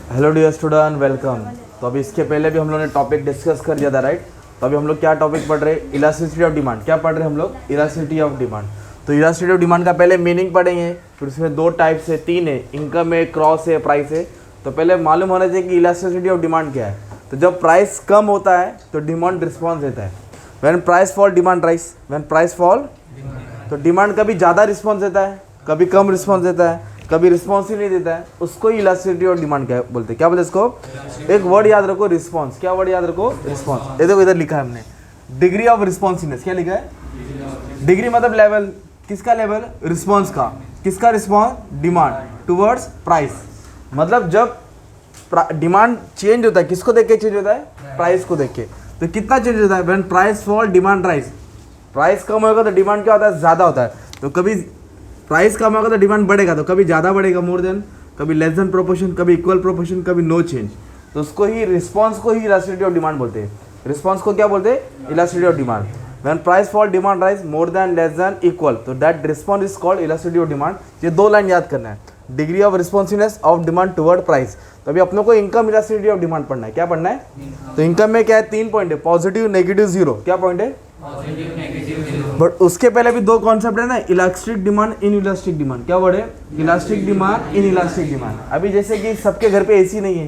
Hello dear student, welcome. तो अभी इसके पहले भी हम लोगों ने टॉपिक डिस्कस कर दिया था, राइट। तो अभी हम लोग क्या टॉपिक पढ़ रहे हैं? Elasticity of demand. क्या पढ़ रहे हैं हम लोग? Elasticity of demand. तो इलास्टिसिटी ऑफ डिमांड का पहले मीनिंग पढ़ेंगे, फिर उसमें दो टाइप्स है, तीन है, इनकम है, क्रॉस है, प्राइस है। तो पहले मालूम होना चाहिए कि इलास्टिसिटी ऑफ डिमांड क्या है। तो जब प्राइस कम होता है तो डिमांड रिस्पॉन्स देता है। When price fall demand rise. When price fall तो डिमांड कभी ज़्यादा रिस्पॉन्स देता है, कभी कम रिस्पॉन्स देता है, कभी रिस्पॉन्स ही नहीं देता है। उसको ही इलास्टिसिटी ऑफ डिमांड क्या बोलते हैं? क्या बोलते हैं इसको? एक वर्ड याद रखो, रिस्पॉन्स। क्या वर्ड याद रखो? रिस्पॉन्स। ये देखो इधर लिखा है हमने, डिग्री ऑफ रिस्पॉन्सिवनेस। क्या लिखा है? डिग्री मतलब लेवल। किसका लेवल? रिस्पॉन्स का। किसका रिस्पॉन्स? Demand towards price. मतलब जब डिमांड चेंज होता है, किसको देख के चेंज होता है? प्राइस को देख के। तो कितना चेंज होता है? When price fall demand rise. Price कम होगा तो डिमांड क्या होता है? ज़्यादा होता है। तो कभी प्राइस कम होगा तो डिमांड बढ़ेगा, तो कभी ज़्यादा बढ़ेगा मोर देन, कभी लेस देन प्रोपोर्शन, कभी इक्वल प्रोपोर्शन, कभी नो चेंज। तो उसको ही रिस्पॉन्स को ही इलास्टिसिटी ऑफ डिमांड बोलते हैं। रिस्पॉन्स को क्या बोलते हैं? Elasticity of demand. When price fall demand rise more than, less than, equal, तो that response is called elasticity of demand. ये दो लाइन याद करना है, degree of responsiveness of demand toward price. तो अभी अपनों को इनकम इलास्टिसिटी ऑफ डिमांड पढ़ना है। क्या पढ़ना है? तो इनकम में क्या है? 3 पॉइंट है, पॉजिटिव, नेगेटिव, जीरो। क्या पॉइंट है? बट उसके पहले भी दो कॉन्सेप्ट है ना, elastic demand, in elastic demand. क्या वर्ड है? Elastic demand, in elastic demand. अभी जैसे कि सबके घर पे एसी नहीं है,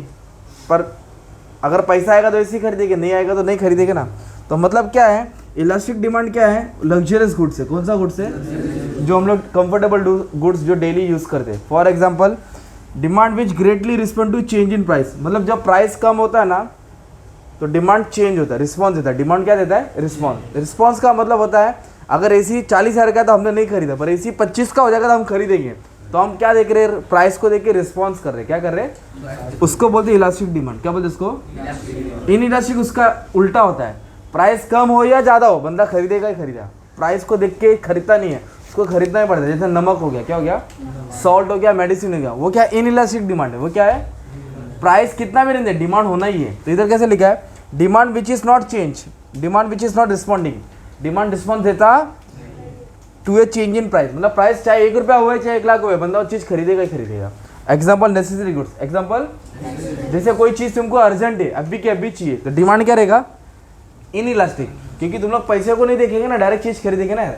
पर अगर पैसा आएगा तो एसी खरीदेंगे, नहीं आएगा तो नहीं खरीदेंगे ना। तो मतलब क्या है? इलास्टिक डिमांड क्या है? लग्जरियस गुड्स है। कौन सा गुड्स है? जो हम लोग कंफर्टेबल गुड्स जो डेली यूज करते हैं। For example, demand which greatly respond to change in price. मतलब जब प्राइस कम होता है ना तो डिमांड चेंज होता है, रिस्पॉन्स देता है। डिमांड क्या देता है? रिस्पॉन्स। रिस्पॉन्स का मतलब होता है, अगर एसी 40,000 का तो हमने नहीं खरीदा, पर एसी 25 का हो जाएगा तो हम खरीदेंगे। तो हम क्या देख रहे हैं? प्राइस को देख के रिस्पॉन्स कर रहे हैं। क्या कर रहे हैं? उसको बोलते हैं इलास्टिक डिमांड। क्या बोलते हैं उसको? इन इलास्टिक उसका उल्टा होता है, प्राइस कम हो या ज़्यादा हो बंदा खरीदेगा ही खरीदेगा। प्राइस को देख के खरीदता नहीं है, उसको खरीदना ही पड़ता है। जैसे नमक हो गया, क्या हो गया? सॉल्ट हो गया, मेडिसिन हो गया, वो क्या? इन इलास्टिक डिमांड है। वो क्या है? प्राइस कितना भी नहीं दे, डिमांड होना ही है। तो इधर कैसे लिखा है? Demand which is not change, demand which is not responding. Demand response देता to a change in price. मतलब प्राइस चाहे 1 रुपया हुए चाहे 1 लाख हुए, बंदा वो चीज़ खरीदेगा ही खरीदेगा। Example, necessary goods. एग्जाम्पल, जैसे कोई चीज़ तुमको अर्जेंट है, अभी के अभी चाहिए, तो डिमांड क्या रहेगा? In elastic. क्योंकि तुम लोग पैसे को नहीं देखेंगे ना, डायरेक्ट चीज़ खरीदेंगे ना।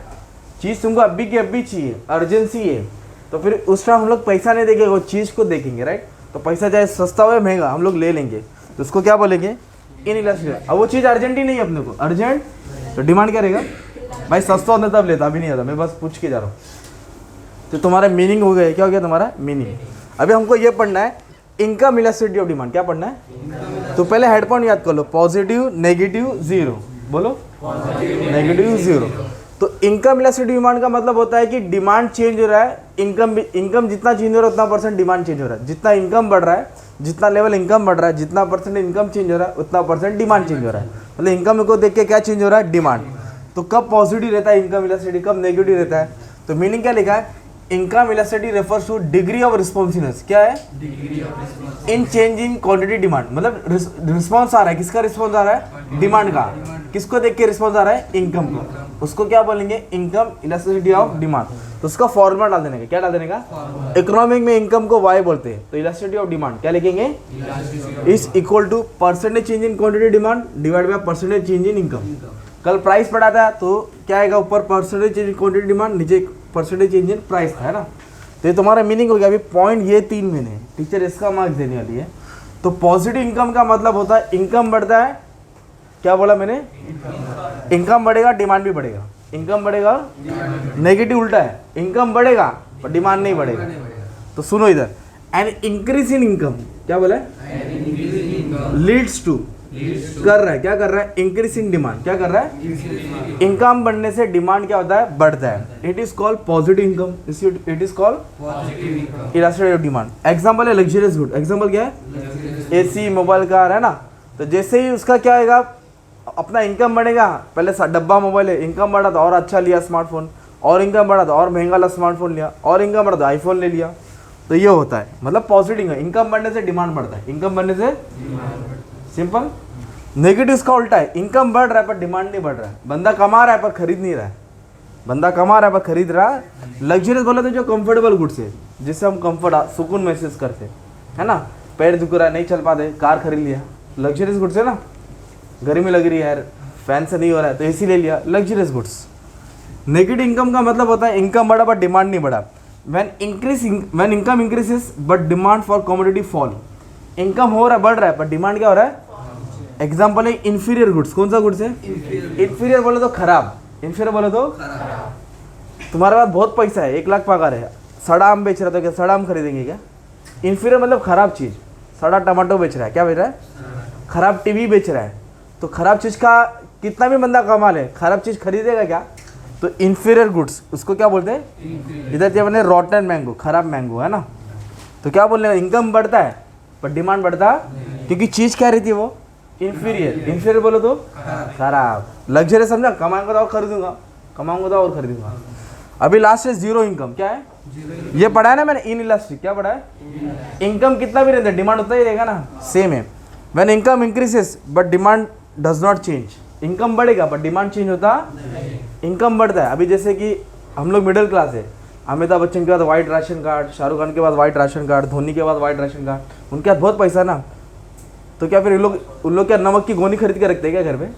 चीज़ तुमको अभी के अभी चाहिए, अर्जेंसी है, तो फिर उस टाइम हम लोग पैसा नहीं देखेंगे, वो चीज़ को देखेंगे, राइट। तो पैसा चाहे सस्ता हो या महंगा हम लोग ले लेंगे, तो उसको क्या बोलेंगे? In elastic. अब वो चीज़ अर्जेंट ही नहीं है अपने को, अर्जेंट, तो डिमांड क्या रहेगा? भाई सस्ता होता तब लेता, अभी नहीं आता, मैं बस पूछ के जा रहा हूँ। तो तुम्हारा मीनिंग हो गया। क्या हो गया तुम्हारा मीनिंग? अभी हमको ये पढ़ना है, इनकम इलास्टिसिटी ऑफ डिमांड। क्या पढ़ना है? तो पहले हेड पॉइंट याद कर लो, पॉजिटिव, नेगेटिव, जीरो। बोलो, नेगेटिव, जीरो। तो इनकम इलास्टिसिटी डिमांड का मतलब होता है कि डिमांड चेंज हो रहा है, इनकम जितना चेंज हो रहा है उतना परसेंट डिमांड चेंज हो रहा है। जितना इनकम बढ़ रहा है, जितना लेवल इनकम बढ़ रहा है, जितना परसेंट इनकम चेंज हो रहा है, उतना परसेंट डिमांड चेंज हो रहा है। मतलब इनकम को देख के क्या चेंज हो रहा है? डिमांड। तो कब पॉजिटिव रहता है इनकम इलास्टिसिटी, कब नेगेटिव रहता है? तो मीनिंग क्या लिखा है? Income elasticity refers two degree of responsiveness. क्या है? इन चेंज इन क्वांटिटी डिमांड। मतलब रिस्पॉन्स आ रहा है, किसका रिस्पॉन्स आ रहा है? डिमांड का। किसको देख के रिस्पॉन्स आ रहा है? इनकम को। उसको क्या बोलेंगे? Income elasticity of demand. तो उसका फॉर्मूला डाल देने का। क्या डाल देने का? इकोनॉमिक में इनकम को वाई बोलते हैं, तो इलास्टिसिटी ऑफ डिमांड क्या लिखेंगे? Is equal to percentage change in quantity demand divide by percentage change in income. कल प्राइस पढ़ा था तो क्या आएगा? ऊपर percentage change in quantity demand, नीचे परसेंटेज चेंज इन प्राइस था, है ना। तो ये तुम्हारा मीनिंग हो गया। अभी पॉइंट ये 3 महीने टीचर इसका मार्क्स देने वाली है। तो पॉजिटिव इनकम का मतलब होता है इनकम बढ़ता है, क्या बोला मैंने? इनकम बढ़ेगा, डिमांड भी बढ़ेगा। इनकम बढ़ेगा, नेगेटिव उल्टा है, इनकम बढ़ेगा पर डिमांड नहीं बढ़ेगा। तो सुनो इधर, एन इंक्रीज इन इनकम, क्या बोला है? लीड्स टू, कर रहा है, क्या कर रहा है? Increase in demand. क्या कर रहा है? इनकम बढ़ने से डिमांड क्या होता है? बढ़ता है। It is called positive income, it is called elasticity of demand. Example है लग्जरियस गुड। एग्जांपल क्या है? एसी, मोबाइल, कार, है ना। तो जैसे ही उसका क्या आएगा? अपना इनकम बढ़ेगा, पहले डब्बा मोबाइल है, इनकम बढ़ा तो और अच्छा लिया स्मार्टफोन, और इनकम बढ़ा तो और महंगा वाला स्मार्टफोन लिया, और इनकम बढ़ा तो आईफोन ले लिया। तो ये होता है, मतलब पॉजिटिव इनकम बढ़ने से डिमांड बढ़ता है, इनकम बढ़ने से। सिंपल। नेगेटिव इसका उल्टा है, इनकम बढ़ रहा है पर डिमांड नहीं बढ़ रहा है, बंदा कमा रहा है पर खरीद नहीं रहा है, बंदा कमा रहा है पर खरीद रहा है। लग्जरियस बोला तो जो कंफर्टेबल गुड्स है, जिससे हम कंफर्ट सुकून महसूस करते हैं, है ना। पैर दुख रहा है, नहीं चल पाते, कार खरीद लिया, लग्जरियस गुड्स है ना, गर्मी लग रही है यार, फैन से नहीं हो रहा है तो एसी ले लिया, लग्जरियस गुड्स। नेगेटिव इनकम का मतलब होता है इनकम बढ़ा बट डिमांड नहीं बढ़ा। When income increases but demand for commodity fall. Income हो रहा है, बढ़ रहा है, पर डिमांड क्या हो रहा है? एग्जाम्पल है इंफीरियर गुड्स। कौन सा गुड्स है? इंफीरियर बोले तो खराब, इंफीरियर बोले तो तुम्हारे पास बहुत पैसा है, 1 लाख पगार है, सड़ा आम बेच रहा था, क्या सड़ा आम खरीदेंगे क्या? इंफीरियर मतलब खराब चीज़, सड़ा टमाटो बेच रहा है, क्या बेच रहा है? खराब टीवी बेच रहा है। तो खराब चीज़ का कितना भी बंदा कमा ले, खराब चीज़ खरीदेगा क्या? तो इंफीरियर गुड्स उसको क्या बोलते हैं? इधर क्या बोले? रॉटन मैंगो, खराब मैंगो है ना। तो क्या बोलने, इनकम बढ़ता है पर डिमांड बढ़ता, क्योंकि चीज़ क्या रहती है वो? इंफीरियर। इंफीरियर बोलो तो खराब। लग्जरी समझा, कमाऊंगा तो और खरीदूंगा, कमाऊंगा तो और खरीदूंगा। अभी लास्ट है जीरो इनकम। क्या है ये पढ़ा है ना मैंने? In elastic. क्या पढ़ा है? इनकम कितना भी रहता है, डिमांड उतना ही रहेगा ना, सेम है। When income increases but demand does not change. Income बढ़ेगा बट डिमांड चेंज होता, इनकम बढ़ता है। अभी जैसे कि हम लोग मिडिल क्लास है, अमिताभ बच्चन के बाद white ration card, Shahrukh Khan के बाद वाइट राशन कार्ड, धोनी के बाद वाइट राशन कार्ड, उनके पास बहुत पैसा ना, तो क्या फिर उन लोग क्या नमक की गोनी खरीद के रखते हैं क्या घर पे?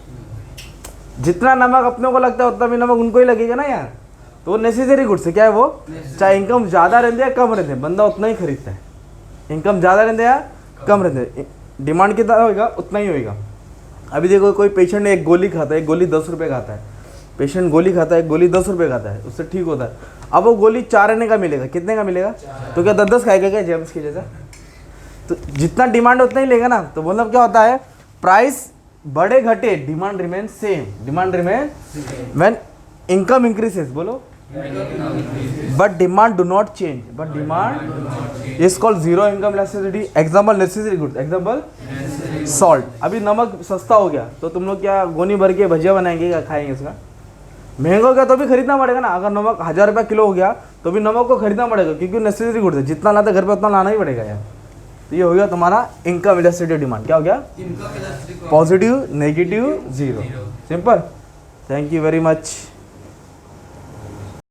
जितना नमक अपने को लगता है उतना भी नमक उनको ही लगेगा ना यार। तो वो नेसेसरी गुड्स है। क्या है वो? चाहे इनकम ज़्यादा रहते या कम रहते, बंदा उतना ही खरीदता है। इनकम ज़्यादा रहते या कम रहते, डिमांड कितना होगा उतना ही होगा। अभी देखो कोई पेशेंट एक गोली खाता है, एक गोली 10 रुपये खाता है, पेशेंट गोली खाता है, एक गोली 10 रुपये खाता है, उससे ठीक होता है। अब वो गोली 4 आने का मिलेगा, कितने का मिलेगा? तो क्या 10-10 खाएगा क्या जेम्स की जैसा? तो जितना डिमांड उतना ही लेगा ना। तो मतलब क्या होता है, प्राइस बढ़े घटे, demand remain same. Demand remain when income increases, बोलो, but demand do not change, but demand is called zero income elasticity. Example necessary goods, example salt. अभी नमक सस्ता हो गया तो तुम लोग क्या गोनी भर के भजिया बनाएंगे, क्या खाएंगे? इसका महंगा हो गया तो भी खरीदना पड़ेगा ना। अगर नमक 1000 रुपये किलो हो गया तो भी नमक को खरीदना पड़ेगा, क्योंकि नेसेसरी गुड्स है, जितना लाते घर पे उतना लाना ही पड़ेगा यार। तो ये हो गया तुम्हारा इनकम इलास्टिसिटी डिमांड। क्या हो गया? Positive, negative, zero. Simple. Thank you very much.